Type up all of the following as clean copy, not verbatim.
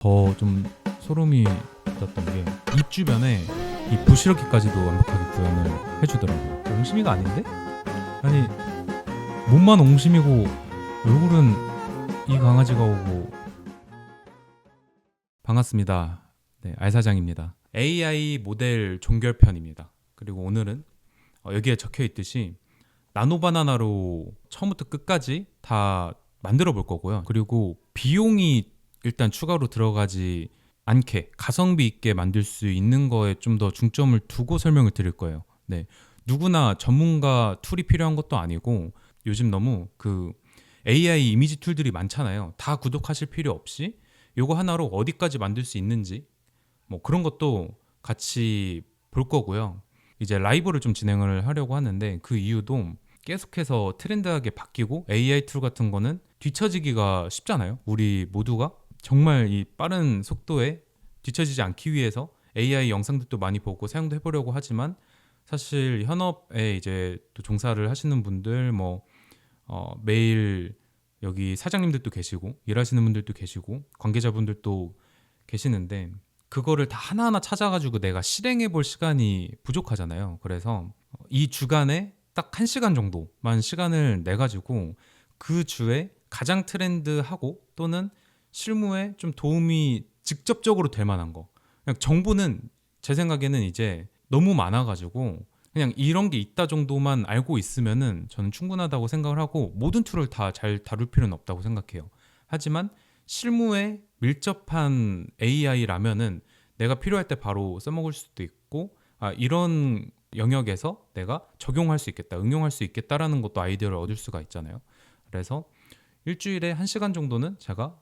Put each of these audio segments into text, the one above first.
더 좀 소름이 돋았던 게 입 주변에 이 부시럭기까지도 완벽하게 구현을 해주더라고요. 옹심이가 아닌데? 아니 몸만 옹심이고 얼굴은 이 강아지가 오고. 반갑습니다. 네, 알사장입니다. AI 모델 종결편입니다. 그리고 오늘은 여기에 적혀 있듯이 나노바나나로 처음부터 끝까지 다 만들어 볼 거고요. 그리고 비용이 일단 추가로 들어가지 않게 가성비 있게 만들 수 있는 거에 좀 더 중점을 두고 설명을 드릴 거예요. 네, 누구나 전문가 툴이 필요한 것도 아니고 요즘 너무 그 AI 이미지 툴들이 많잖아요. 다 구독하실 필요 없이 요거 하나로 어디까지 만들 수 있는지 뭐 그런 것도 같이 볼 거고요. 이제 라이브를 좀 진행을 하려고 하는데 그 이유도 계속해서 트렌드하게 바뀌고 AI 툴 같은 거는 뒤처지기가 쉽잖아요. 우리 모두가 정말 이 빠른 속도에 뒤처지지 않기 위해서 AI 영상들도 많이 보고 사용도 해보려고 하지만 사실 현업에 이제 또 종사를 하시는 분들 매일 여기 사장님들도 계시고 일하시는 분들도 계시고 관계자분들도 계시는데 그거를 다 하나하나 찾아가지고 내가 실행해 볼 시간이 부족하잖아요. 그래서 이 주간에 딱 1시간 정도만 시간을 내 가지고 그 주에 가장 트렌드하고 또는 실무에 좀 도움이 직접적으로 될 만한 거. 그냥 정보는 제 생각에는 이제 너무 많아 가지고 그냥 이런 게 있다 정도만 알고 있으면은 저는 충분하다고 생각을 하고 모든 툴을 다 잘 다룰 필요는 없다고 생각해요. 하지만 실무에 밀접한 AI라면은 내가 필요할 때 바로 써먹을 수도 있고 이런 영역에서 내가 적용할 수 있겠다, 응용할 수 있겠다라는 것도 아이디어를 얻을 수가 있잖아요. 그래서 일주일에 1시간 정도는 제가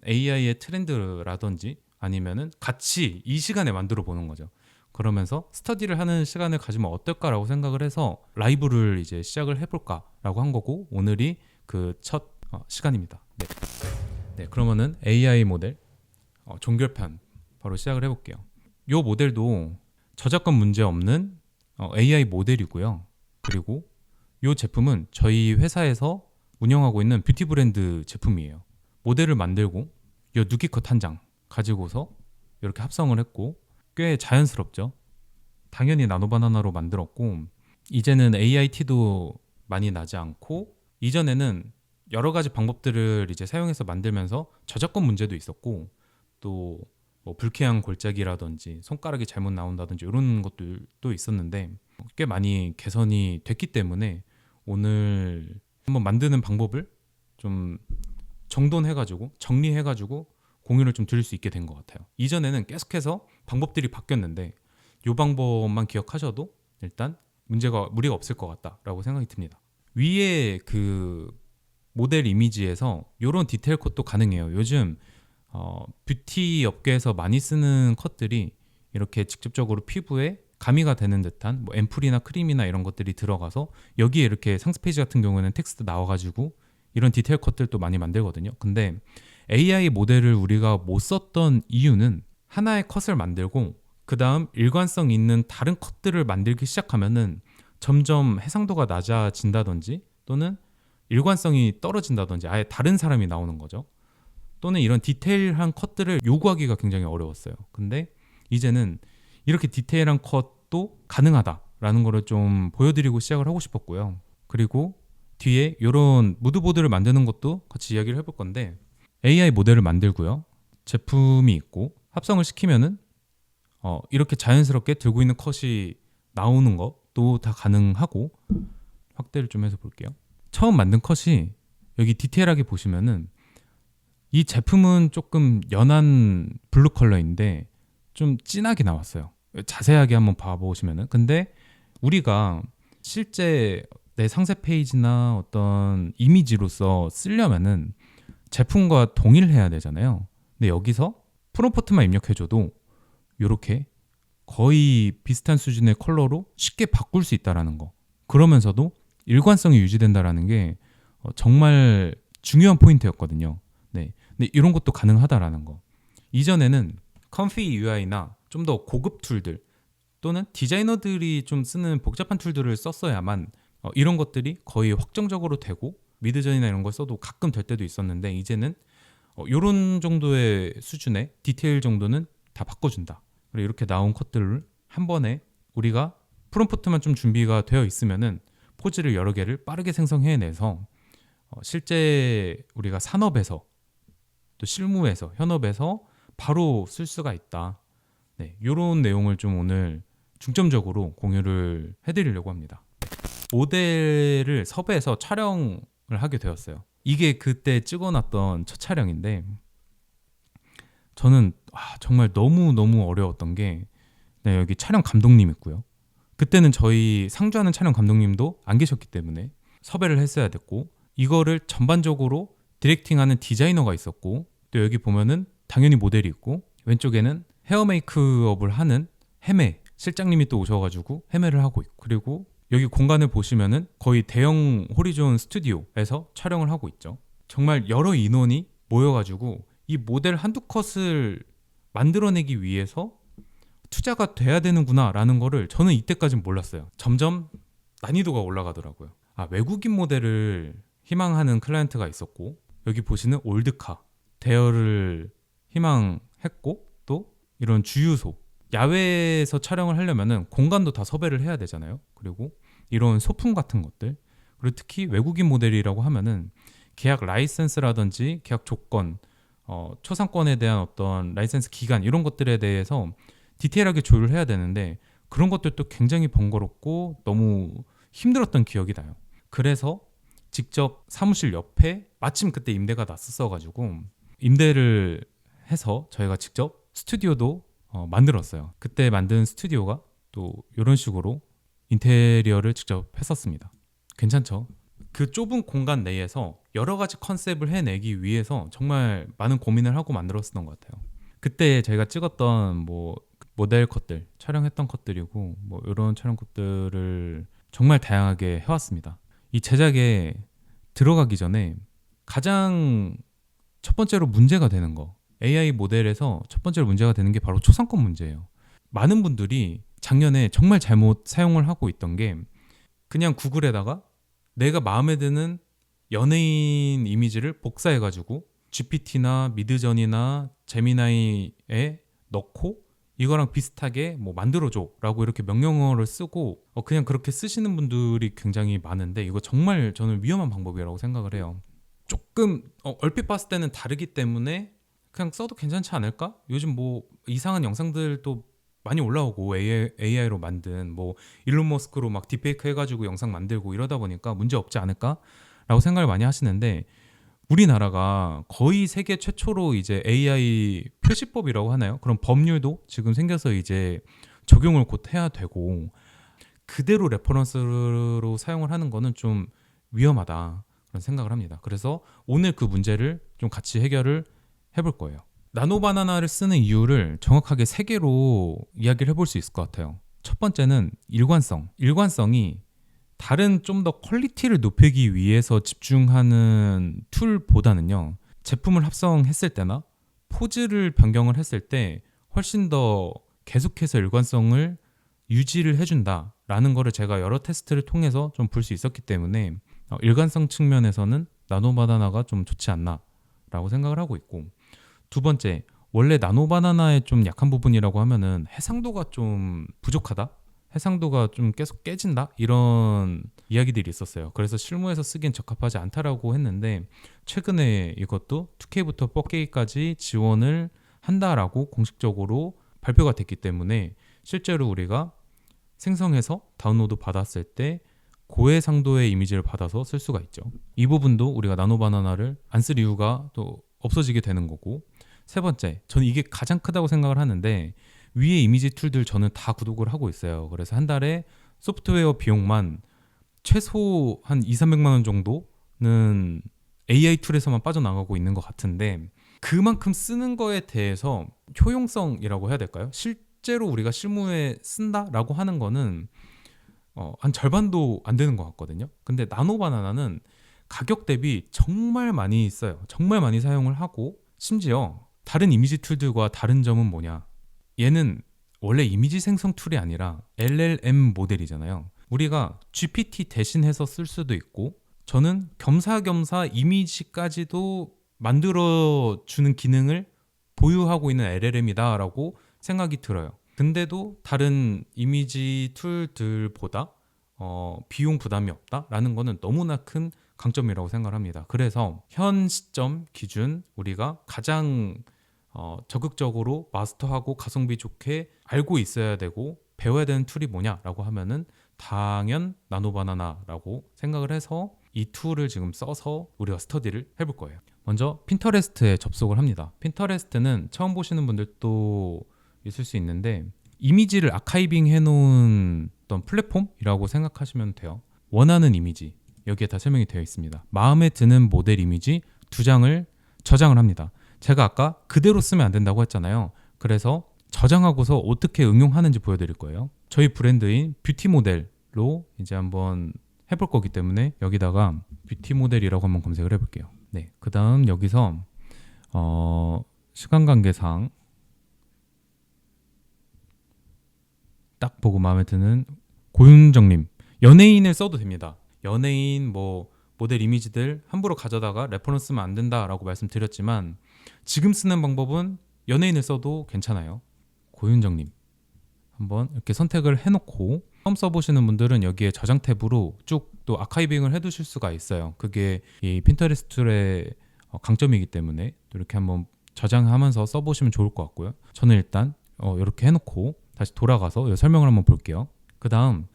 AI의 트렌드라든지 아니면은 같이 이 시간에 만들어 보는 거죠. 그러면서 스터디를 하는 시간을 가지면 어떨까라고 생각을 해서 라이브를 이제 시작을 해볼까라고 한 거고 오늘이 그 첫 시간입니다. 네. 네, 그러면은 AI 모델 종결편 바로 시작을 해볼게요. 이 모델도 저작권 문제 없는 AI 모델이고요. 그리고 이 제품은 저희 회사에서 운영하고 있는 뷰티 브랜드 제품이에요. 모델을 만들고 이 누기컷 한 장 가지고서 이렇게 합성을 했고 꽤 자연스럽죠. 당연히 나노바나나로 만들었고 이제는 AIT도 많이 나지 않고 이전에는 여러 가지 방법들을 이제 사용해서 만들면서 저작권 문제도 있었고 또 뭐 불쾌한 골짜기라든지 손가락이 잘못 나온다든지 이런 것들도 있었는데 꽤 많이 개선이 됐기 때문에 오늘 한번 만드는 방법을 좀 정돈해가지고 정리해가지고 공유를 좀 드릴 수 있게 된 것 같아요. 이전에는 계속해서 방법들이 바뀌었는데 이 방법만 기억하셔도 일단 무리가 없을 것 같다라고 생각이 듭니다. 위에 그 모델 이미지에서 이런 디테일 컷도 가능해요. 요즘 뷰티 업계에서 많이 쓰는 컷들이 이렇게 직접적으로 피부에 가미가 되는 듯한 뭐 앰플이나 크림이나 이런 것들이 들어가서 여기에 이렇게 상세 페이지 같은 경우에는 텍스트 나와가지고 이런 디테일 컷들도 많이 만들거든요. 근데 AI 모델을 우리가 못 썼던 이유는 하나의 컷을 만들고 그 다음 일관성 있는 다른 컷들을 만들기 시작하면은 점점 해상도가 낮아진다든지 또는 일관성이 떨어진다든지 아예 다른 사람이 나오는 거죠. 또는 이런 디테일한 컷들을 요구하기가 굉장히 어려웠어요. 근데 이제는 이렇게 디테일한 컷도 가능하다라는 거를 좀 보여드리고 시작을 하고 싶었고요. 그리고 뒤에 이런 무드보드를 만드는 것도 같이 이야기를 해볼 건데 AI 모델을 만들고요. 제품이 있고 합성을 시키면은 이렇게 자연스럽게 들고 있는 컷이 나오는 것도 다 가능하고 확대를 좀 해서 볼게요. 처음 만든 컷이 여기 디테일하게 보시면은 이 제품은 조금 연한 블루 컬러인데 좀 진하게 나왔어요. 자세하게 한번 봐보시면은. 근데 우리가 실제 내 상세 페이지나 어떤 이미지로서 쓰려면은 제품과 동일해야 되잖아요. 근데 여기서 프롬프트만 입력해줘도 이렇게 거의 비슷한 수준의 컬러로 쉽게 바꿀 수 있다라는 거. 그러면서도 일관성이 유지된다라는 게 정말 중요한 포인트였거든요. 네, 근데 이런 것도 가능하다라는 거. 이전에는 컴피 UI나 좀 더 고급 툴들 또는 디자이너들이 좀 쓰는 복잡한 툴들을 썼어야만 이런 것들이 거의 확정적으로 되고 미드전이나 이런 걸 써도 가끔 될 때도 있었는데 이제는 요런 정도의 수준의 디테일 정도는 다 바꿔준다. 그리고 이렇게 나온 컷들을 한 번에 우리가 프롬프트만 좀 준비가 되어 있으면은 포즈를 여러 개를 빠르게 생성해내서 실제 우리가 산업에서 또 실무에서 현업에서 바로 쓸 수가 있다. 네, 이런 내용을 좀 오늘 중점적으로 공유를 해드리려고 합니다. 모델을 섭외해서 촬영을 하게 되었어요. 이게 그때 찍어놨던 첫 촬영인데 저는 정말 너무 어려웠던 게 네, 여기 촬영 감독님 있고요. 그때는 저희 상주하는 촬영 감독님도 안 계셨기 때문에 섭외를 했어야 됐고 이거를 전반적으로 디렉팅하는 디자이너가 있었고 또 여기 보면은 당연히 모델이 있고 왼쪽에는 헤어 메이크업을 하는 헤메 실장님이 또 오셔가지고 헤메를 하고 있고 그리고 여기 공간을 보시면은 거의 대형 호리존 스튜디오에서 촬영을 하고 있죠. 정말 여러 인원이 모여가지고 이 모델 한두 컷을 만들어내기 위해서 투자가 돼야 되는구나 라는 거를 저는 이때까지는 몰랐어요. 점점 난이도가 올라가더라고요. 외국인 모델을 희망하는 클라이언트가 있었고 여기 보시는 올드카 대여를 희망했고 또 이런 주유소 야외에서 촬영을 하려면은 공간도 다 섭외를 해야 되잖아요. 그리고 이런 소품 같은 것들 그리고 특히 외국인 모델이라고 하면은 계약 라이센스라든지 계약 조건 초상권에 대한 어떤 라이센스 기간 이런 것들에 대해서 디테일하게 조율을 해야 되는데 그런 것들도 굉장히 번거롭고 너무 힘들었던 기억이 나요. 그래서 직접 사무실 옆에 마침 그때 임대가 났었어가지고 임대를 해서 저희가 직접 스튜디오도 만들었어요. 그때 만든 스튜디오가 또 이런 식으로 인테리어를 직접 했었습니다. 괜찮죠? 그 좁은 공간 내에서 여러 가지 컨셉을 해내기 위해서 정말 많은 고민을 하고 만들었었던 것 같아요. 그때 저희가 찍었던 뭐 모델 컷들, 촬영했던 컷들이고 뭐 이런 촬영 컷들을 정말 다양하게 해왔습니다. 이 제작에 들어가기 전에 가장 첫 번째로 문제가 되는 거 AI 모델에서 첫 번째로 문제가 되는 게 바로 초상권 문제예요. 많은 분들이 작년에 정말 잘못 사용을 하고 있던 게 그냥 구글에다가 내가 마음에 드는 연예인 이미지를 복사해가지고 GPT나 미드전이나 제미나이에 넣고 이거랑 비슷하게 뭐 만들어줘 라고 이렇게 명령어를 쓰고 그냥 그렇게 쓰시는 분들이 굉장히 많은데 이거 정말 저는 위험한 방법이라고 생각을 해요. 조금 얼핏 봤을 때는 다르기 때문에 그냥 써도 괜찮지 않을까? 요즘 뭐 이상한 영상들도 많이 올라오고 AI로 만든 뭐 일론 머스크로 막 딥페이크 해가지고 영상 만들고 이러다 보니까 문제 없지 않을까라고 생각을 많이 하시는데 우리나라가 거의 세계 최초로 이제 AI 표시법이라고 하나요? 그런 법률도 지금 생겨서 이제 적용을 곧 해야 되고 그대로 레퍼런스로 사용을 하는 거는 좀 위험하다 그런 생각을 합니다. 그래서 오늘 그 문제를 좀 같이 해결을 해볼 거예요. 나노바나나를 쓰는 이유를 정확하게 3개로 이야기를 해볼 수 있을 것 같아요. 첫 번째는 일관성. 일관성이 다른 좀 더 퀄리티를 높이기 위해서 집중하는 툴보다는요. 제품을 합성했을 때나 포즈를 변경을 했을 때 훨씬 더 계속해서 일관성을 유지를 해준다라는 거를 제가 여러 테스트를 통해서 좀 볼 수 있었기 때문에 일관성 측면에서는 나노바나나가 좀 좋지 않나라고 생각을 하고 있고 두 번째, 원래 나노바나나의 좀 약한 부분이라고 하면은 해상도가 좀 부족하다? 해상도가 좀 계속 깨진다? 이런 이야기들이 있었어요. 그래서 실무에서 쓰기엔 적합하지 않다라고 했는데 최근에 이것도 2K부터 4K까지 지원을 한다라고 공식적으로 발표가 됐기 때문에 실제로 우리가 생성해서 다운로드 받았을 때 고해상도의 이미지를 받아서 쓸 수가 있죠. 이 부분도 우리가 나노바나나를 안 쓸 이유가 또 없어지게 되는 거고 세 번째, 저는 이게 가장 크다고 생각을 하는데 위에 이미지 툴들 저는 다 구독을 하고 있어요. 그래서 한 달에 소프트웨어 비용만 최소 한 2,300만 원 정도는 AI 툴에서만 빠져나가고 있는 것 같은데 그만큼 쓰는 거에 대해서 효용성이라고 해야 될까요? 실제로 우리가 실무에 쓴다라고 하는 거는 한 절반도 안 되는 것 같거든요. 근데 나노바나나는 가격 대비 정말 많이 써요. 정말 많이 사용을 하고 심지어 다른 이미지 툴들과 다른 점은 뭐냐? 얘는 원래 이미지 생성 툴이 아니라 LLM 모델이잖아요. 우리가 GPT 대신해서 쓸 수도 있고 저는 겸사겸사 이미지까지도 만들어주는 기능을 보유하고 있는 LLM이다라고 생각이 들어요. 근데도 다른 이미지 툴들보다 비용 부담이 없다라는 거는 너무나 큰 강점이라고 생각을 합니다. 그래서 현 시점 기준 우리가 가장 적극적으로 마스터하고 가성비 좋게 알고 있어야 되고 배워야 되는 툴이 뭐냐라고 하면은 당연 나노바나나라고 생각을 해서 이 툴을 지금 써서 우리가 스터디를 해볼 거예요. 먼저 핀터레스트에 접속을 합니다. 핀터레스트는 처음 보시는 분들도 있을 수 있는데 이미지를 아카이빙 해놓은 어떤 플랫폼이라고 생각하시면 돼요. 원하는 이미지 여기에 다 설명이 되어 있습니다. 마음에 드는 모델 이미지 2장을 저장을 합니다. 제가 아까 그대로 쓰면 안 된다고 했잖아요. 그래서 저장하고서 어떻게 응용하는지 보여드릴 거예요. 저희 브랜드인 뷰티 모델로 이제 한번 해볼 거기 때문에 여기다가 뷰티 모델이라고 한번 검색을 해볼게요. 네, 그 다음 여기서 시간 관계상 딱 보고 마음에 드는 고윤정님 연예인을 써도 됩니다. 연예인 뭐 모델 이미지들 함부로 가져다가 레퍼런스면 안 된다라고 말씀드렸지만 지금 쓰는 방법은 연예인을 써도 괜찮아요. 고윤정님 한번 이렇게 선택을 해놓고 처음 써보시는 분들은 여기에 저장 탭으로 쭉 또 아카이빙을 해두실 수가 있어요. 그게 이 핀터레스트의 강점이기 때문에 이렇게 한번 저장하면서 써보시면 좋을 것 같고요. 저는 일단 이렇게 해놓고 다시 돌아가서 설명을 한번 볼게요. 그 다음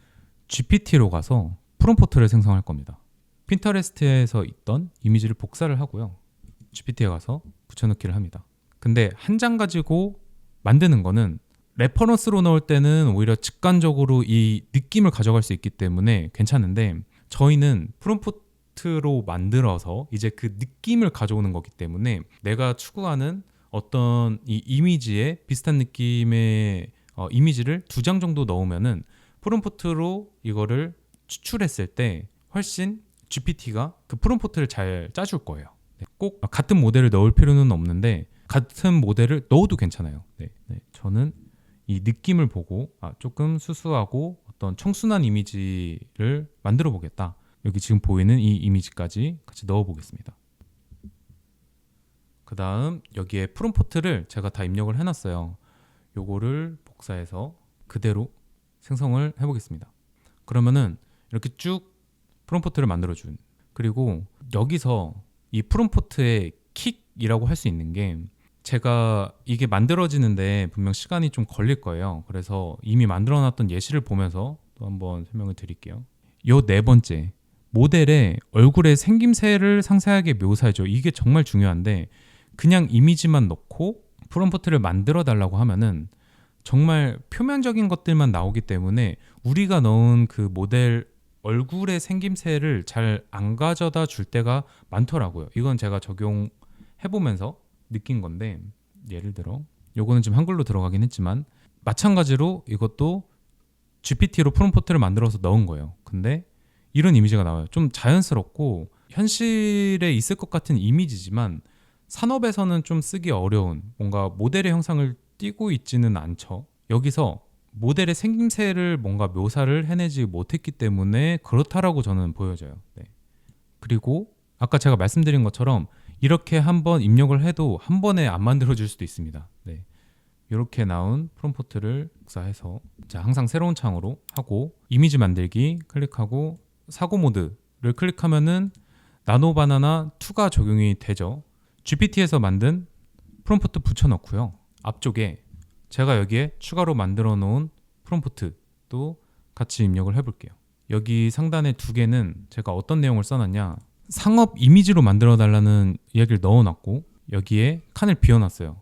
GPT로 가서 프롬프트를 생성할 겁니다. 핀터레스트에서 있던 이미지를 복사를 하고요. GPT에 가서 붙여넣기를 합니다. 근데 한 장 가지고 만드는 거는 레퍼런스로 넣을 때는 오히려 직관적으로 이 느낌을 가져갈 수 있기 때문에 괜찮은데 저희는 프롬프트로 만들어서 이제 그 느낌을 가져오는 거기 때문에 내가 추구하는 어떤 이 이미지에 비슷한 느낌의 이미지를 2장 정도 넣으면은 프롬프트로 이거를 추출했을 때 훨씬 GPT가 그 프롬프트를 잘 짜줄 거예요. 네, 꼭 같은 모델을 넣을 필요는 없는데 같은 모델을 넣어도 괜찮아요. 네, 저는 이 느낌을 보고 조금 수수하고 어떤 청순한 이미지를 만들어 보겠다. 여기 지금 보이는 이 이미지까지 같이 넣어 보겠습니다. 그 다음 여기에 프롬프트를 제가 다 입력을 해놨어요. 요거를 복사해서 그대로 생성을 해보겠습니다. 그러면은 이렇게 쭉 프롬프트를 만들어준 그리고 여기서 이 프롬프트의 킥이라고 할 수 있는 게 제가 이게 만들어지는데 분명 시간이 좀 걸릴 거예요. 그래서 이미 만들어놨던 예시를 보면서 또 한번 설명을 드릴게요. 요 네 번째 모델의 얼굴의 생김새를 상세하게 묘사해줘. 이게 정말 중요한데 그냥 이미지만 넣고 프롬프트를 만들어 달라고 하면은 정말 표면적인 것들만 나오기 때문에 우리가 넣은 그 모델 얼굴의 생김새를 잘 안 가져다 줄 때가 많더라고요. 이건 제가 적용해보면서 느낀 건데 예를 들어 요거는 지금 한글로 들어가긴 했지만 마찬가지로 이것도 GPT로 프롬프트를 만들어서 넣은 거예요. 근데 이런 이미지가 나와요. 좀 자연스럽고 현실에 있을 것 같은 이미지지만 산업에서는 좀 쓰기 어려운 뭔가 모델의 형상을 띄고 있지는 않죠. 여기서 모델의 생김새를 뭔가 묘사를 해내지 못했기 때문에 그렇다라고 저는 보여져요. 네. 그리고 아까 제가 말씀드린 것처럼 이렇게 한번 입력을 해도 한 번에 안 만들어줄 수도 있습니다. 네. 이렇게 나온 프롬프트를 복사해서 자, 항상 새로운 창으로 하고 이미지 만들기 클릭하고 사고 모드를 클릭하면은 나노바나나 2가 적용이 되죠. GPT에서 만든 프롬프트 붙여넣고요. 앞쪽에 제가 여기에 추가로 만들어 놓은 프롬프트도 같이 입력을 해볼게요. 여기 상단에 2개는 제가 어떤 내용을 써놨냐 상업 이미지로 만들어 달라는 이야기를 넣어놨고 여기에 칸을 비워놨어요.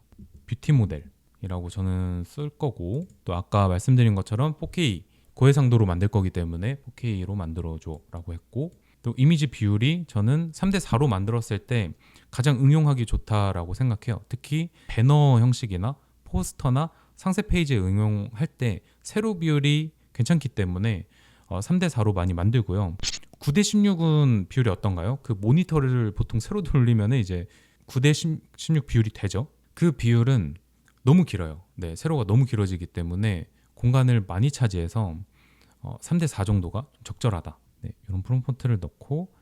뷰티 모델이라고 저는 쓸 거고 또 아까 말씀드린 것처럼 4K 고해상도로 만들 거기 때문에 4K로 만들어줘 라고 했고 또 이미지 비율이 저는 3:4로 만들었을 때 가장 응용하기 좋다라고 생각해요. 특히 배너 형식이나 포스터나 상세 페이지에 응용할 때 세로 비율이 괜찮기 때문에 3:4로 많이 만들고요. 9:16은 비율이 어떤가요? 그 모니터를 보통 세로 돌리면 이제 9:16 비율이 되죠. 그 비율은 너무 길어요. 네, 세로가 너무 길어지기 때문에 공간을 많이 차지해서 3:4 정도가 적절하다. 네, 이런 프롬프트를 넣고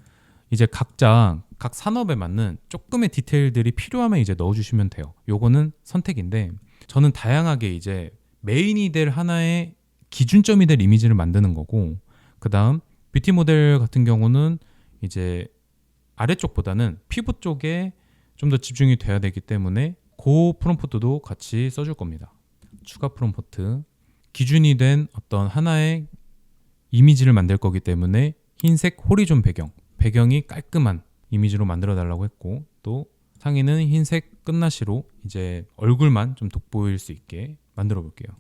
이제 각자 각 산업에 맞는 조금의 디테일들이 필요하면 이제 넣어주시면 돼요. 요거는 선택인데 저는 다양하게 이제 메인이 될 하나의 기준점이 될 이미지를 만드는 거고, 그 다음 뷰티 모델 같은 경우는 이제 아래쪽보다는 피부 쪽에 좀 더 집중이 돼야 되기 때문에 그 프롬프트도 같이 써줄 겁니다. 추가 프롬프트, 기준이 된 어떤 하나의 이미지를 만들 거기 때문에 흰색 호리존 배경이 깔끔한 이미지로 만들어 달라고 했고, 또 상의는 흰색 끝나시로 이제 얼굴만 좀 돋보일 수 있게 만들어 볼게요.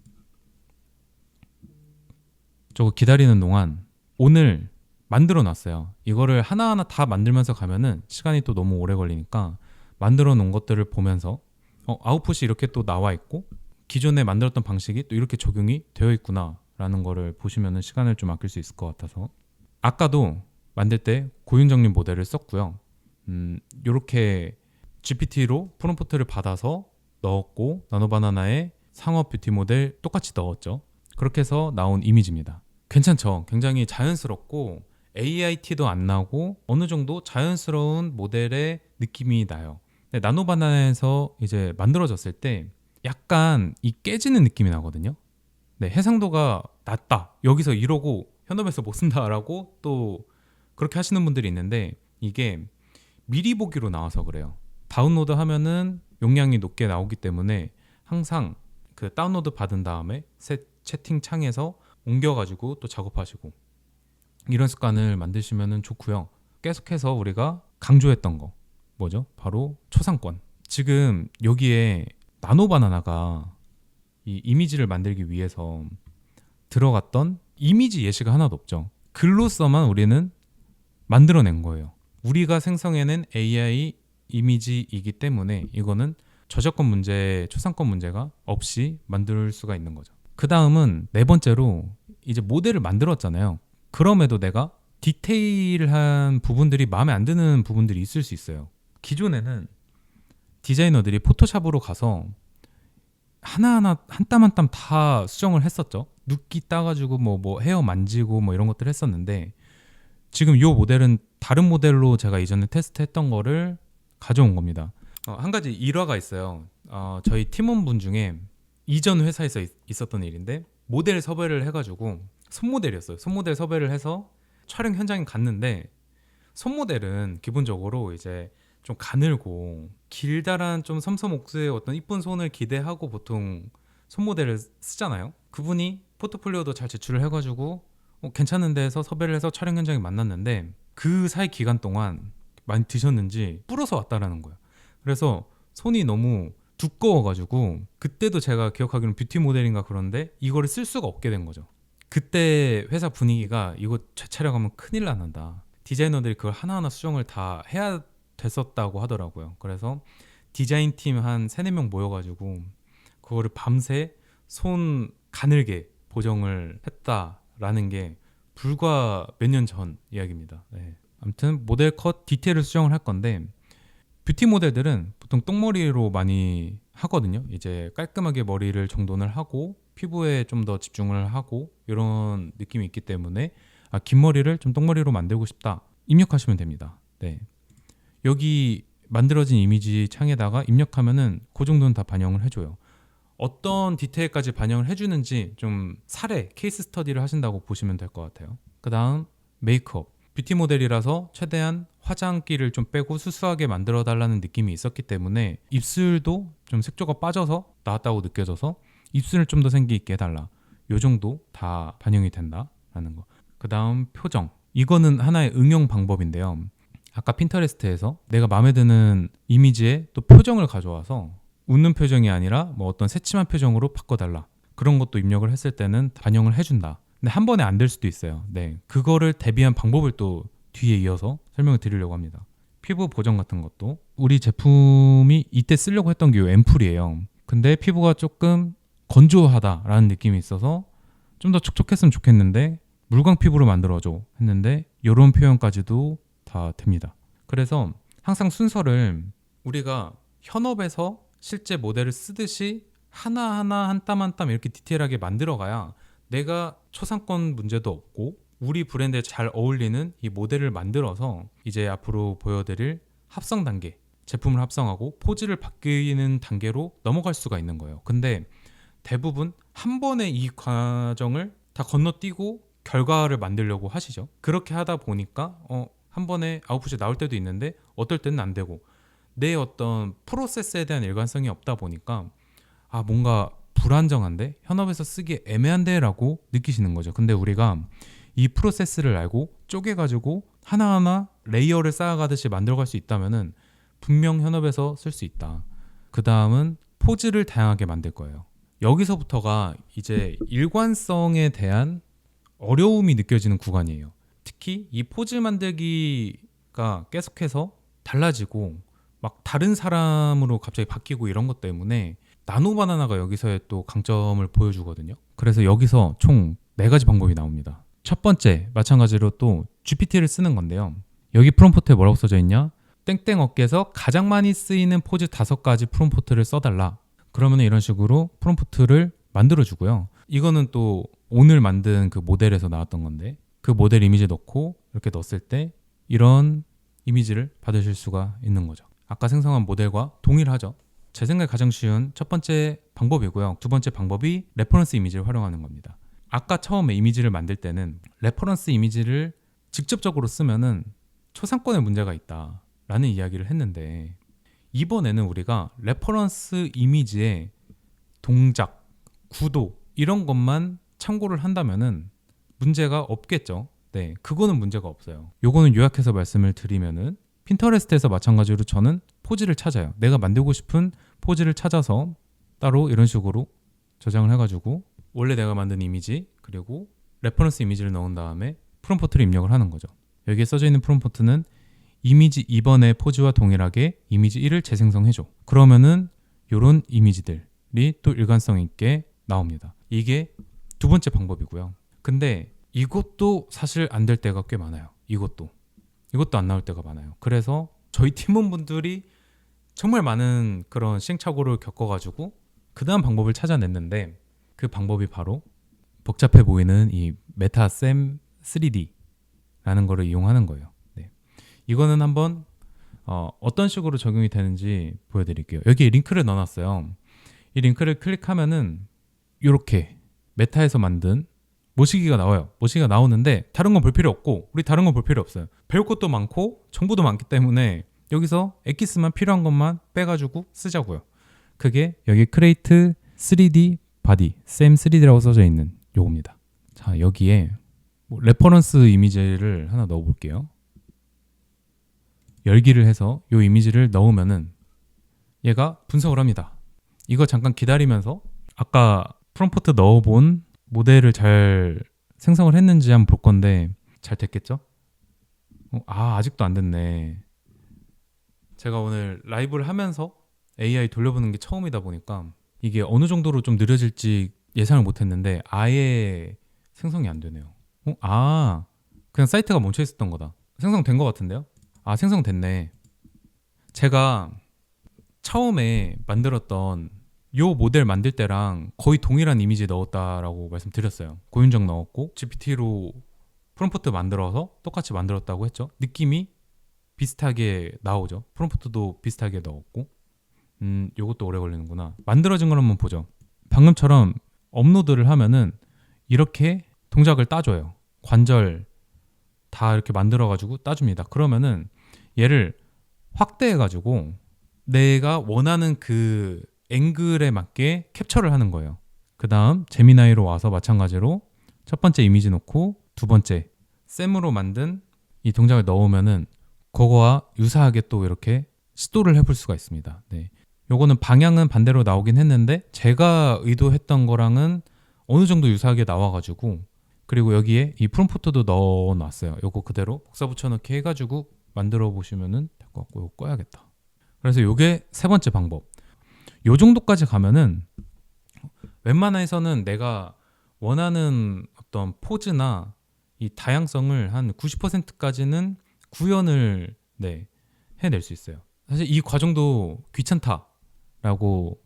저거 기다리는 동안 오늘 만들어 놨어요. 이거를 하나하나 다 만들면서 가면은 시간이 또 너무 오래 걸리니까 만들어 놓은 것들을 보면서 아웃풋이 이렇게 또 나와 있고 기존에 만들었던 방식이 또 이렇게 적용이 되어 있구나 라는 거를 보시면은 시간을 좀 아낄 수 있을 것 같아서, 아까도 만들 때 고윤정님 모델을 썼고요. 이렇게 GPT로 프롬프트를 받아서 넣었고, 나노바나나의 상업 뷰티 모델 똑같이 넣었죠. 그렇게 해서 나온 이미지입니다. 괜찮죠? 굉장히 자연스럽고 AIT도 안 나고 어느 정도 자연스러운 모델의 느낌이 나요. 근데 나노바나나에서 이제 만들어졌을 때 약간 이 깨지는 느낌이 나거든요. 네, 해상도가 낮다, 여기서 이러고 현업에서 못 쓴다라고 또 그렇게 하시는 분들이 있는데, 이게 미리 보기로 나와서 그래요. 다운로드 하면은 용량이 높게 나오기 때문에 항상 그 다운로드 받은 다음에 채팅창에서 옮겨가지고 또 작업하시고 이런 습관을 만드시면 좋고요. 계속해서 우리가 강조했던 거 뭐죠? 바로 초상권. 지금 여기에 나노바나나가 이 이미지를 만들기 위해서 들어갔던 이미지 예시가 하나도 없죠. 글로서만 우리는 만들어낸 거예요. 우리가 생성해낸 AI 이미지이기 때문에 이거는 저작권 문제, 초상권 문제가 없이 만들 수가 있는 거죠. 그 다음은 네 번째로 이제 모델을 만들었잖아요. 그럼에도 내가 디테일한 부분들이 마음에 안 드는 부분들이 있을 수 있어요. 기존에는 디자이너들이 포토샵으로 가서 하나하나 한 땀 한 땀 다 수정을 했었죠. 눕기 따가지고 뭐 헤어 만지고 뭐 이런 것들 했었는데, 지금 이 모델은 다른 모델로 제가 이전에 테스트했던 거를 가져온 겁니다. 한 가지 일화가 있어요. 저희 팀원분 중에 이전 회사에서 있었던 일인데, 모델 섭외를 해가지고 손모델이었어요. 손모델 섭외를 해서 촬영 현장에 갔는데, 손모델은 기본적으로 이제 좀 가늘고 길다란 좀 섬섬 옥수의 어떤 이쁜 손을 기대하고 보통 손모델을 쓰잖아요. 그분이 포트폴리오도 잘 제출을 해가지고 괜찮은데 해서 섭외를 해서 촬영 현장에 만났는데, 그 사이 기간 동안 많이 드셨는지 불어서 왔다라는 거예요. 그래서 손이 너무 두꺼워가지고 그때도 제가 기억하기로는 뷰티 모델인가 그런데 이거를 쓸 수가 없게 된 거죠. 그때 회사 분위기가 이거 재촬영하면 큰일 난다, 디자이너들이 그걸 하나하나 수정을 다 해야 됐었다고 하더라고요. 그래서 디자인팀 한 3-4명 모여가지고 그거를 밤새 손 가늘게 보정을 했다라는 게 불과 몇 년 전 이야기입니다. 네. 아무튼 모델 컷 디테일을 수정을 할 건데, 뷰티 모델들은 보통 똥머리로 많이 하거든요. 이제 깔끔하게 머리를 정돈을 하고 피부에 좀 더 집중을 하고 이런 느낌이 있기 때문에 긴 머리를 좀 똥머리로 만들고 싶다, 입력하시면 됩니다. 네. 여기 만들어진 이미지 창에다가 입력하면은 그 정도는 다 반영을 해줘요. 어떤 디테일까지 반영을 해주는지 좀 사례, 케이스 스터디를 하신다고 보시면 될 것 같아요. 그 다음 메이크업. 뷰티 모델이라서 최대한 화장기를 좀 빼고 수수하게 만들어 달라는 느낌이 있었기 때문에 입술도 좀 색조가 빠져서 나왔다고 느껴져서 입술을 좀 더 생기 있게 해달라, 요 정도 다 반영이 된다라는 거. 그 다음 표정. 이거는 하나의 응용 방법인데요. 아까 핀터레스트에서 내가 마음에 드는 이미지에 또 표정을 가져와서 웃는 표정이 아니라 뭐 어떤 새침한 표정으로 바꿔달라, 그런 것도 입력을 했을 때는 반영을 해준다. 근데 한 번에 안 될 수도 있어요. 네, 그거를 대비한 방법을 또 뒤에 이어서 설명을 드리려고 합니다. 피부 보정 같은 것도 우리 제품이 이때 쓰려고 했던 게 이 앰플이에요. 근데 피부가 조금 건조하다라는 느낌이 있어서 좀 더 촉촉했으면 좋겠는데 물광 피부로 만들어줘 했는데 이런 표현까지도 다 됩니다. 그래서 항상 순서를 우리가 현업에서 실제 모델을 쓰듯이 하나하나 한 땀 한 땀 이렇게 디테일하게 만들어가야 내가 초상권 문제도 없고 우리 브랜드에 잘 어울리는 이 모델을 만들어서 이제 앞으로 보여드릴 합성 단계, 제품을 합성하고 포즈를 바뀌는 단계로 넘어갈 수가 있는 거예요. 근데 대부분 한 번에 이 과정을 다 건너뛰고 결과를 만들려고 하시죠. 그렇게 하다 보니까 한 번에 아웃풋이 나올 때도 있는데 어떨 때는 안 되고, 내 어떤 프로세스에 대한 일관성이 없다 보니까 뭔가 불안정한데, 현업에서 쓰기 애매한데 라고 느끼시는 거죠. 근데 우리가 이 프로세스를 알고 쪼개가지고 하나하나 레이어를 쌓아가듯이 만들어갈 수 있다면은 분명 현업에서 쓸 수 있다. 그 다음은 포즈를 다양하게 만들 거예요. 여기서부터가 이제 일관성에 대한 어려움이 느껴지는 구간이에요. 특히 이 포즈 만들기가 계속해서 달라지고 막 다른 사람으로 갑자기 바뀌고 이런 것 때문에 나노바나나가 여기서의 또 강점을 보여주거든요. 그래서 여기서 총 4가지 방법이 나옵니다. 첫 번째, 마찬가지로 또 GPT를 쓰는 건데요. 여기 프롬프트에 뭐라고 써져 있냐? 땡땡 업계에서 가장 많이 쓰이는 포즈 5가지 프롬프트를 써달라. 그러면 이런 식으로 프롬프트를 만들어주고요. 이거는 또 오늘 만든 그 모델에서 나왔던 건데, 그 모델 이미지 넣고 이렇게 넣었을 때 이런 이미지를 받으실 수가 있는 거죠. 아까 생성한 모델과 동일하죠. 제 생각에 가장 쉬운 첫 번째 방법이고요. 두 번째 방법이 레퍼런스 이미지를 활용하는 겁니다. 아까 처음에 이미지를 만들 때는 레퍼런스 이미지를 직접적으로 쓰면은 초상권에 문제가 있다라는 이야기를 했는데, 이번에는 우리가 레퍼런스 이미지의 동작, 구도 이런 것만 참고를 한다면은 문제가 없겠죠. 네, 그거는 문제가 없어요. 요거는 요약해서 말씀을 드리면은 핀터레스트에서 마찬가지로 저는 포즈를 찾아요. 내가 만들고 싶은 포즈를 찾아서 따로 이런 식으로 저장을 해가지고 원래 내가 만든 이미지 그리고 레퍼런스 이미지를 넣은 다음에 프롬프트를 입력을 하는 거죠. 여기에 써져 있는 프롬프트는 이미지 2번의 포즈와 동일하게 이미지 1을 재생성해줘. 그러면은 이런 이미지들이 또 일관성 있게 나옵니다. 이게 두 번째 방법이고요. 근데 이것도 사실 안 될 때가 꽤 많아요. 이것도 안 나올 때가 많아요. 그래서 저희 팀원분들이 정말 많은 그런 시행착오를 겪어가지고 그 다음 방법을 찾아냈는데, 그 방법이 바로 복잡해 보이는 이 메타셈 3D라는 거를 이용하는 거예요. 네. 이거는 한번 어떤 식으로 적용이 되는지 보여드릴게요. 여기에 링크를 넣어놨어요. 이 링크를 클릭하면은 이렇게 메타에서 만든 모시기가 나와요. 모시기가 나오는데 다른 건 볼 필요 없고, 우리 다른 건 볼 필요 없어요. 배울 것도 많고 정보도 많기 때문에 여기서 엑기스만 필요한 것만 빼가지고 쓰자고요. 그게 여기 크레이트 3D 바디 셈 3D라고 써져 있는 요겁니다. 자, 여기에 레퍼런스 이미지를 하나 넣어볼게요. 열기를 해서 요 이미지를 넣으면은 얘가 분석을 합니다. 이거 잠깐 기다리면서 아까 프롬프트 넣어본 모델을 잘 생성을 했는지 한번 볼 건데, 잘 됐겠죠? 아직도 안 됐네. 제가 오늘 라이브를 하면서 AI 돌려보는 게 처음이다 보니까 이게 어느 정도로 좀 느려질지 예상을 못했는데 아예 생성이 안 되네요. 그냥 사이트가 멈춰 있었던 거다. 생성된 것 같은데요? 생성됐네. 제가 처음에 만들었던 요 모델 만들 때랑 거의 동일한 이미지 넣었다라고 말씀드렸어요. 고윤정 넣었고 GPT로 프롬프트 만들어서 똑같이 만들었다고 했죠. 느낌이 비슷하게 나오죠. 프롬프트도 비슷하게 넣었고. 요것도 오래 걸리는구나. 만들어진 걸 한번 보죠. 방금처럼 업로드를 하면은 이렇게 동작을 따줘요. 관절 다 이렇게 만들어가지고 따줍니다. 그러면은 얘를 확대해가지고 내가 원하는 그 앵글에 맞게 캡처를 하는 거예요. 그 다음 제미나이로 와서 마찬가지로 첫 번째 이미지 놓고 두 번째 셈으로 만든 이 동작을 넣으면은 그거와 유사하게 또 이렇게 시도를 해볼 수가 있습니다. 네. 요거는 방향은 반대로 나오긴 했는데 제가 의도했던 거랑은 어느 정도 유사하게 나와가지고, 그리고 여기에 이 프롬프트도 넣어놨어요. 요거 그대로 복사 붙여넣기 해가지고 만들어 보시면은 될 것 같고, 요거 꺼야겠다. 그래서 요게 세 번째 방법. 요 정도까지 가면은 웬만해서는 내가 원하는 어떤 포즈나 이 다양성을 한 90%까지는 구현을 해낼 수 있어요. 사실 이 과정도 귀찮다라고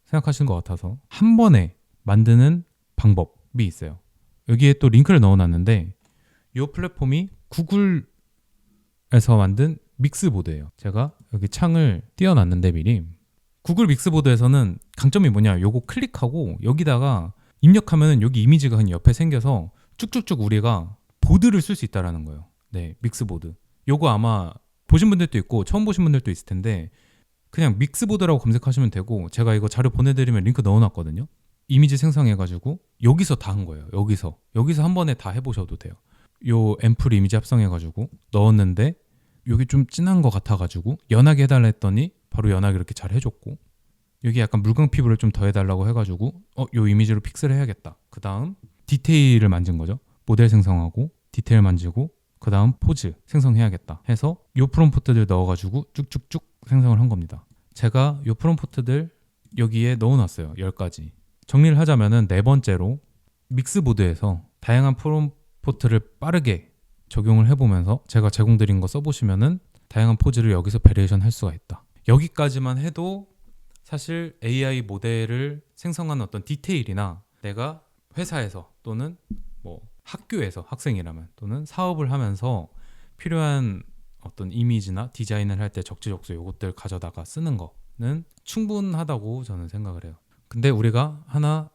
생각하시는 것 같아서 한 번에 만드는 방법이 있어요. 여기에 또 링크를 넣어놨는데 이 플랫폼이 구글에서 만든 믹스보드예요. 제가 여기 창을 띄워놨는데 미리 구글 믹스보드에서는 강점이 뭐냐, 요거 클릭하고 여기다가 입력하면 여기 이미지가 그냥 옆에 생겨서 쭉쭉쭉 우리가 보드를 쓸 수 있다라는 거예요. 네, 믹스보드. 요거 아마 보신 분들도 있고 처음 보신 분들도 있을 텐데 그냥 믹스보드라고 검색하시면 되고, 제가 이거 자료 보내드리면 링크 넣어놨거든요. 이미지 생성해가지고 여기서 다 한 거예요. 여기서 한 번에 다 해보셔도 돼요. 요 앰플 이미지 합성해가지고 넣었는데 여기 좀 진한 거 같아가지고 연하게 해달라 했더니 바로 연하게 이렇게 잘 해줬고, 여기 약간 물광 피부를 좀 더 해달라고 해가지고 요 이미지로 픽스를 해야겠다. 그 다음 디테일을 만진 거죠. 모델 생성하고 디테일 만지고 그 다음 포즈 생성해야겠다 해서 요 프롬프트들 넣어가지고 쭉쭉쭉 생성을 한 겁니다. 제가 요 프롬프트들 여기에 넣어놨어요. 10가지. 정리를 하자면은 네 번째로 믹스보드에서 다양한 프롬프트를 빠르게 적용을 해보면서 제가 제공드린 거 써보시면은 다양한 포즈를 여기서 베리에이션 할 수가 있다. 여기까지만 해도 사실 AI 모델을 생성하는 어떤 디테일이나 내가 회사에서 또는 뭐 학교에서 학생이라면 또는 사업을 하면서 필요한 어떤 이미지나 디자인을 할 때 적재적소 요것들 가져다가 쓰는 거는 충분하다고 저는 생각을 해요. 근데 우리가 하나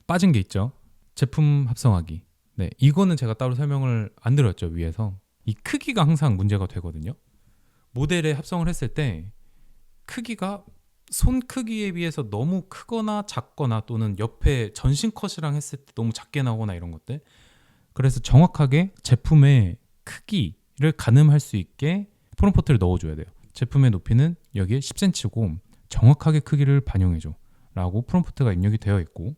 빠진 게 있죠. 제품 합성하기. 네, 이거는 제가 따로 설명을 안 드렸죠, 위에서. 이 크기가 항상 문제가 되거든요. 모델에 합성을 했을 때 크기가 손 크기에 비해서 너무 크거나 작거나 또는 옆에 전신 컷이랑 했을 때 너무 작게 나오거나 이런 것들. 그래서 정확하게 제품의 크기를 가늠할 수 있게 프롬프트를 넣어줘야 돼요. 제품의 높이는 여기에 10cm고 정확하게 크기를 반영해줘 라고 프롬프트가 입력이 되어 있고,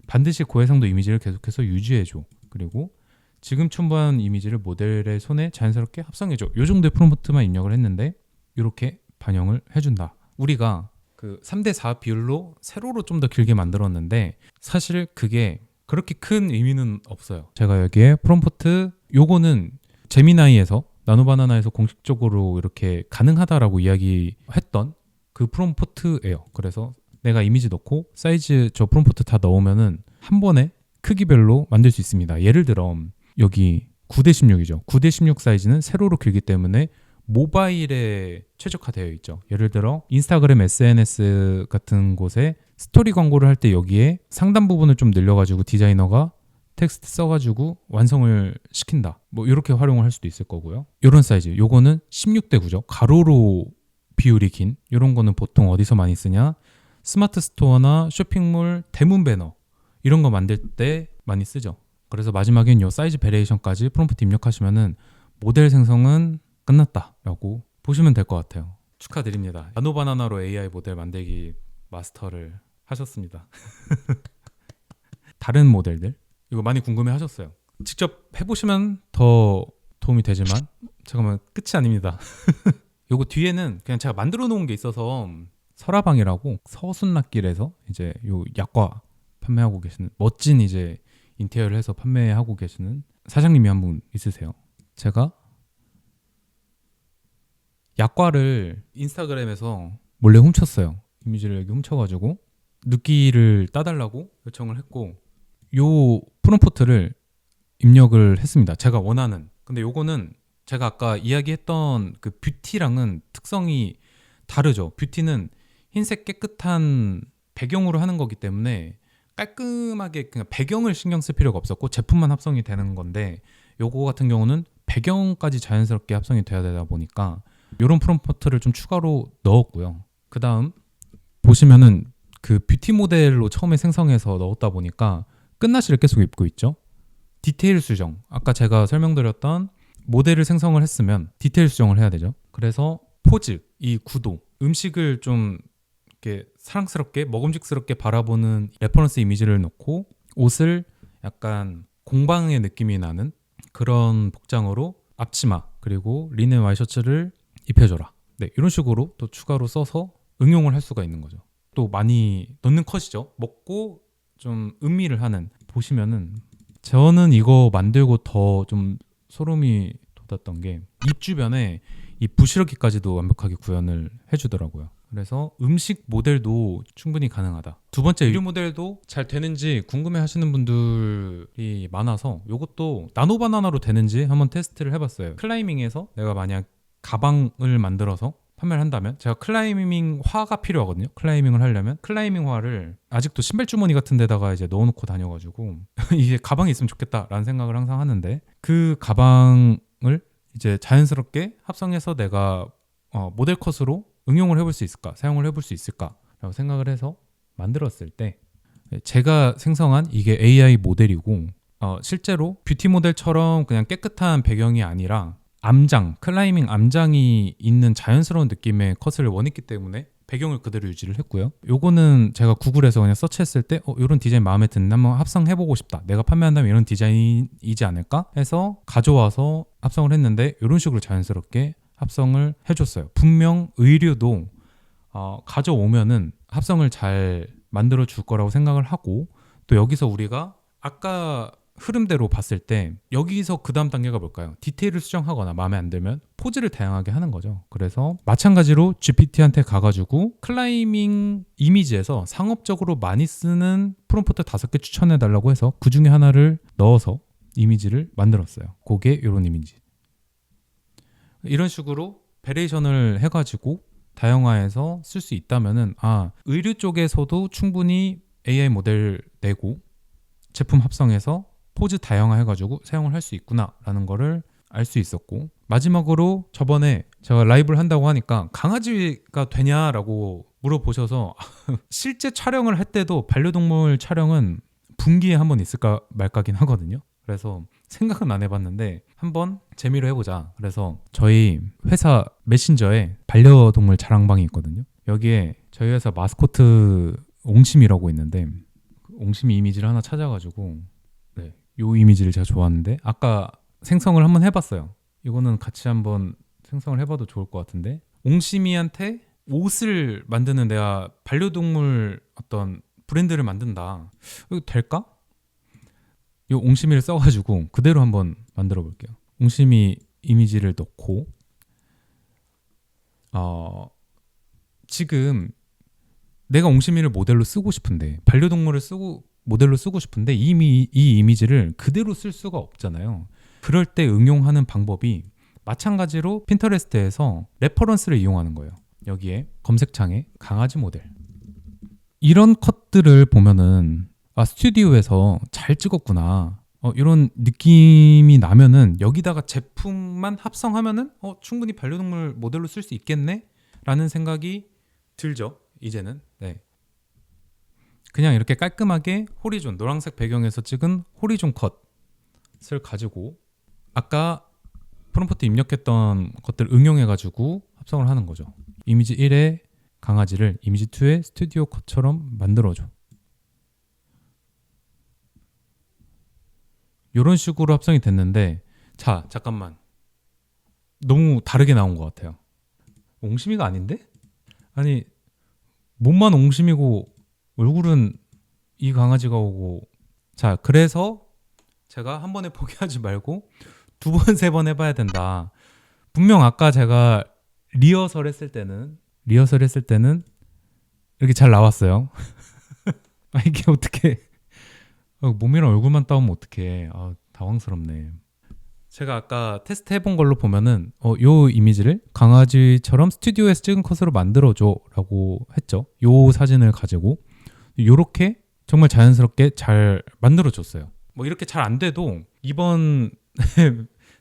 반드시 고해상도 이미지를 계속해서 유지해줘, 그리고 지금 첨부한 이미지를 모델의 손에 자연스럽게 합성해줘, 이 정도의 프롬프트만 입력을 했는데 이렇게 반영을 해준다. 우리가 그 3대4 비율로 세로로 좀 더 길게 만들었는데 사실 그게 그렇게 큰 의미는 없어요. 제가 여기에 프롬프트 요거는 제미나이에서 나노바나나에서 공식적으로 이렇게 가능하다라고 이야기했던 그 프롬프트예요. 그래서 내가 이미지 넣고 사이즈 저 프롬프트 다 넣으면은 한 번에 크기별로 만들 수 있습니다. 예를 들어 여기 9대16이죠. 9대16 사이즈는 세로로 길기 때문에 모바일에 최적화되어 있죠. 예를 들어 인스타그램 SNS 같은 곳에 스토리 광고를 할 때 여기에 상단 부분을 좀 늘려가지고 디자이너가 텍스트 써가지고 완성을 시킨다. 뭐 이렇게 활용을 할 수도 있을 거고요. 이런 사이즈, 요거는 16대9죠. 가로로 비율이 긴 이런 거는 보통 어디서 많이 쓰냐? 스마트 스토어나 쇼핑몰 대문 배너 이런 거 만들 때 많이 쓰죠. 그래서 마지막엔 요 사이즈 베리에이션까지 프롬프트 입력하시면은 모델 생성은 끝났다라고 보시면 될 것 같아요. 축하드립니다. 나노바나나로 AI 모델 만들기 마스터를 하셨습니다. 다른 모델들 이거 많이 궁금해 하셨어요. 직접 해보시면 더 도움이 되지만 잠깐만, 끝이 아닙니다. 요거 뒤에는 그냥 제가 만들어 놓은 게 있어서 설화방이라고 서순납길에서 이제 요 약과 판매하고 계시는 멋진 이제 인테리어를 해서 판매하고 계시는 사장님이 한 분 있으세요. 제가 약과를 인스타그램에서 몰래 훔쳤어요. 이미지를 여기 훔쳐가지고 눕기를 따달라고 요청을 했고 요 프롬프트를 입력을 했습니다. 제가 원하는. 근데 요거는 제가 아까 이야기했던 그 뷰티랑은 특성이 다르죠. 뷰티는 흰색 깨끗한 배경으로 하는 거기 때문에 깔끔하게 그냥 배경을 신경 쓸 필요가 없었고 제품만 합성이 되는 건데, 요거 같은 경우는 배경까지 자연스럽게 합성이 돼야 되다 보니까 요런 프롬프트를 좀 추가로 넣었고요. 그 다음 보시면은 그 뷰티 모델로 처음에 생성해서 넣었다 보니까 끝나시를 계속 입고 있죠. 디테일 수정, 아까 제가 설명드렸던 모델을 생성을 했으면 디테일 수정을 해야 되죠. 그래서 포즈, 이 구도, 음식을 좀 이렇게 사랑스럽게 먹음직스럽게 바라보는 레퍼런스 이미지를 넣고 옷을 약간 공방의 느낌이 나는 그런 복장으로 앞치마 그리고 리넨 와이셔츠를 입혀줘라. 네, 이런 식으로 또 추가로 써서 응용을 할 수가 있는 거죠. 또 많이 넣는 컷이죠. 먹고 좀 음미를 하는. 보시면은 저는 이거 만들고 더 좀 소름이 돋았던 게 입 주변에 이 부스러기까지도 완벽하게 구현을 해주더라고요. 그래서 음식 모델도 충분히 가능하다. 두 번째, 의류 모델도 잘 되는지 궁금해 하시는 분들이 많아서 이것도 나노바나나로 되는지 한번 테스트를 해봤어요. 클라이밍에서 내가 만약 가방을 만들어서 판매를 한다면, 제가 클라이밍 화가 필요하거든요. 클라이밍을 하려면 클라이밍 화를 아직도 신발 주머니 같은 데다가 이제 넣어놓고 다녀가지고 이게 가방에 있으면 좋겠다라는 생각을 항상 하는데, 그 가방을 이제 자연스럽게 합성해서 내가 모델 컷으로 응용을 해볼 수 있을까, 사용을 해볼 수 있을까라고 생각을 해서 만들었을 때, 제가 생성한 이게 AI 모델이고, 실제로 뷰티 모델처럼 그냥 깨끗한 배경이 아니라 암장, 클라이밍 암장이 있는 자연스러운 느낌의 컷을 원했기 때문에 배경을 그대로 유지를 했고요. 요거는 제가 구글에서 그냥 서치했을 때 이런 디자인 마음에 드는데 한번 합성해보고 싶다, 내가 판매한다면 이런 디자인이지 않을까 해서 가져와서 합성을 했는데, 이런 식으로 자연스럽게 합성을 해줬어요. 분명 의류도 가져오면은 합성을 잘 만들어 줄 거라고 생각을 하고, 또 여기서 우리가 아까 흐름대로 봤을 때 여기서 그 다음 단계가 뭘까요? 디테일을 수정하거나 마음에 안 들면 포즈를 다양하게 하는 거죠. 그래서 마찬가지로 GPT한테 가가지고 클라이밍 이미지에서 상업적으로 많이 쓰는 프롬프트 5개 추천해 달라고 해서 그 중에 하나를 넣어서 이미지를 만들었어요. 그게 이런 이미지. 이런 식으로 베리에이션을 해가지고 다양화해서 쓸 수 있다면은, 의류 쪽에서도 충분히 AI 모델 내고 제품 합성해서 포즈 다양화해가지고 사용을 할 수 있구나라는 거를 알 수 있었고, 마지막으로 저번에 제가 라이브를 한다고 하니까 강아지가 되냐라고 물어보셔서 실제 촬영을 할 때도 반려동물 촬영은 분기에 한번 있을까 말까긴 하거든요. 그래서 생각은 안 해봤는데 한번 재미로 해보자. 그래서 저희 회사 메신저에 반려동물 자랑방이 있거든요. 여기에 저희 회사 마스코트 옹심이라고 있는데, 옹심이 이미지를 하나 찾아가지고, 요 이미지를 제가 좋아하는데 아까 생성을 한번 해봤어요. 이거는 같이 한번 생성을 해봐도 좋을 것 같은데, 옹심이한테 옷을 만드는, 내가 반려동물 어떤 브랜드를 만든다, 이거 될까? 이 옹심이를 써가지고 그대로 한번 만들어 볼게요. 옹심이 이미지를 넣고, 지금 내가 옹심이를 모델로 쓰고 싶은데, 반려동물을 모델로 쓰고 싶은데 이미 이 이미지를 그대로 쓸 수가 없잖아요. 그럴 때 응용하는 방법이 마찬가지로 핀터레스트에서 레퍼런스를 이용하는 거예요. 여기에 검색창에 강아지 모델, 이런 컷들을 보면은 스튜디오에서 잘 찍었구나, 이런 느낌이 나면은 여기다가 제품만 합성하면은 충분히 반려동물 모델로 쓸 수 있겠네 라는 생각이 들죠. 이제는. 그냥 이렇게 깔끔하게 호리존, 노란색 배경에서 찍은 호리존 컷을 가지고 아까 프롬프트 입력했던 것들 응용해가지고 합성을 하는 거죠. 이미지 1의 강아지를 이미지 2의 스튜디오 컷처럼 만들어줘. 이런 식으로 합성이 됐는데, 자, 잠깐만, 너무 다르게 나온 것 같아요. 옹심이가 아닌데? 아니, 몸만 옹심이고 얼굴은 이 강아지가 오고. 자, 그래서 제가 한 번에 포기하지 말고 2번, 3번 해봐야 된다. 분명 아까 제가 리허설 했을 때는 이렇게 잘 나왔어요. 이게 어떻게 몸이랑 얼굴만 따오면 어떡해. 당황스럽네. 제가 아까 테스트 해본 걸로 보면은 요 이미지를 강아지처럼 스튜디오에서 찍은 컷으로 만들어줘 라고 했죠. 요 사진을 가지고 요렇게 정말 자연스럽게 잘 만들어줬어요. 뭐 이렇게 잘 안 돼도 이번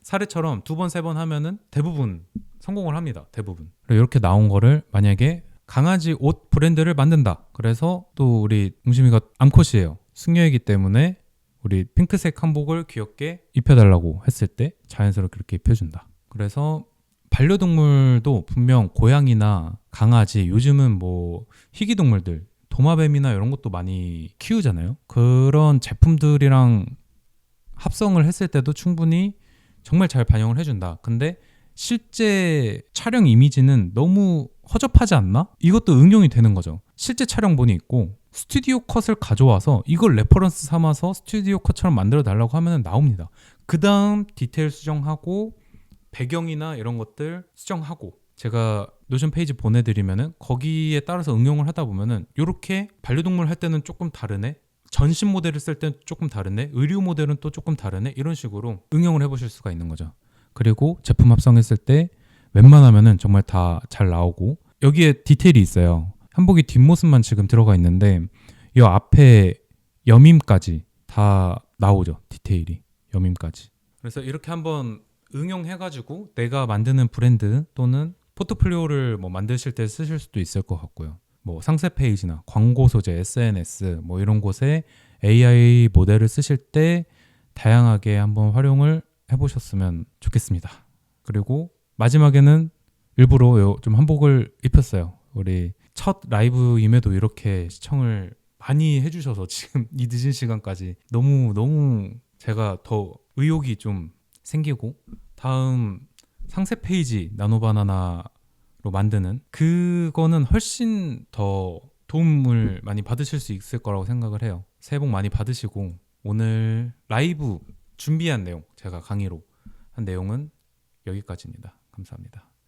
사례처럼 2번, 3번 하면은 대부분 성공을 합니다. 대부분. 이렇게 나온 거를 만약에 강아지 옷 브랜드를 만든다, 그래서 또 우리 웅심이가 암컷이에요. 승려이기 때문에 우리 핑크색 한복을 귀엽게 입혀달라고 했을 때 자연스럽게 이렇게 입혀준다. 그래서 반려동물도 분명 고양이나 강아지, 요즘은 뭐 희귀동물들, 도마뱀이나 이런 것도 많이 키우잖아요. 그런 제품들이랑 합성을 했을 때도 충분히 정말 잘 반영을 해준다. 근데 실제 촬영 이미지는 너무 허접하지 않나? 이것도 응용이 되는 거죠. 실제 촬영본이 있고 스튜디오 컷을 가져와서 이걸 레퍼런스 삼아서 스튜디오 컷처럼 만들어 달라고 하면 나옵니다. 그 다음 디테일 수정하고 배경이나 이런 것들 수정하고, 제가 노션 페이지 보내드리면은 거기에 따라서 응용을 하다 보면은 이렇게 반려동물 할 때는 조금 다르네, 전신 모델을 쓸 때는 조금 다르네, 의류 모델은 또 조금 다르네, 이런 식으로 응용을 해보실 수가 있는 거죠. 그리고 제품 합성했을 때 웬만하면은 정말 다 잘 나오고, 여기에 디테일이 있어요. 한복이 뒷모습만 지금 들어가 있는데 이 앞에 여밈까지 다 나오죠. 디테일이 여밈까지. 그래서 이렇게 한번 응용해가지고 내가 만드는 브랜드 또는 포트폴리오를 뭐 만드실 때 쓰실 수도 있을 것 같고요. 뭐 상세 페이지나 광고 소재, SNS 뭐 이런 곳에 AI 모델을 쓰실 때 다양하게 한번 활용을 해보셨으면 좋겠습니다. 그리고 마지막에는 일부러 좀 한복을 입혔어요. 우리 첫 라이브임에도 이렇게 시청을 많이 해주셔서 지금 이 늦은 시간까지 너무 제가 더 의욕이 좀 생기고, 다음 상세 페이지 나노바나나로 만드는 그거는 훨씬 더 도움을 많이 받으실 수 있을 거라고 생각을 해요. 새해 복 많이 받으시고, 오늘 라이브 준비한 내용, 제가 강의로 한 내용은 여기까지입니다. 감사합니다.